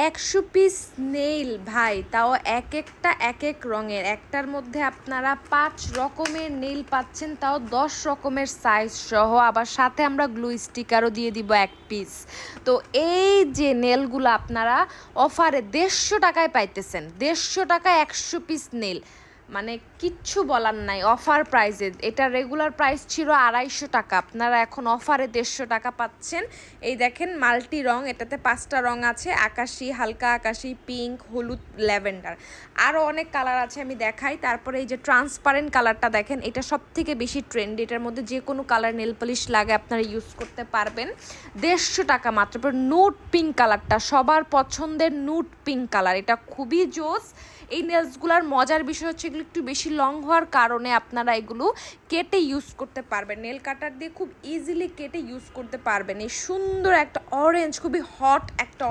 100 piece nail ভাই, তাও এক একটা এক এক রঙের। একটার মধ্যে আপনারা 5 রকমের নেইল পাচ্ছেন, তাও 10 রকমের সাইজ সহ। আবার সাথে আমরা গ্লু স্টিকারও দিয়ে দিব 1 পিস। তো এই যে নেলগুলো আপনারা অফারে 150 টাকায় পাইতেছেন। 150 টাকায় 100 পিস নেল, মানে কিচ্ছু বলার নাই, অফার প্রাইসে। এটা রেগুলার প্রাইস ছিল 250 টাকা, আপনারা এখন অফারে 150 টাকা পাচ্ছেন। এই দেখেন মাল্টি রং, এটাতে 5টা রং আছে, আকাশি, হালকা আকাশি, পিঙ্ক, হলুদ, ল্যাভেন্ডার, আরও অনেক কালার আছে, আমি দেখাই। তারপরে এই যে ট্রান্সপারেন্ট কালারটা দেখেন, এটা সব থেকে বেশি ট্রেন্ড। এটার মধ্যে যে কোনো কালার নেল পলিশ লাগে আপনারা ইউজ করতে পারবেন। 150 টাকা মাত্র। নুট পিঙ্ক কালারটা সবার পছন্দের, নুট পিঙ্ক কালার, এটা খুবই জোস। এই নেলসগুলোর মজার বিষয় হচ্ছে এগুলো একটু বেশি লং হওয়ার কারণে আপনারা এগুলো কেটে ইউজ করতে পারবেন, নেল কাটার দিয়ে খুব ইজিলি কেটে ইউজ করতে পারবেন। এই সুন্দর একটা অরেঞ্জ, খুবই হট একটা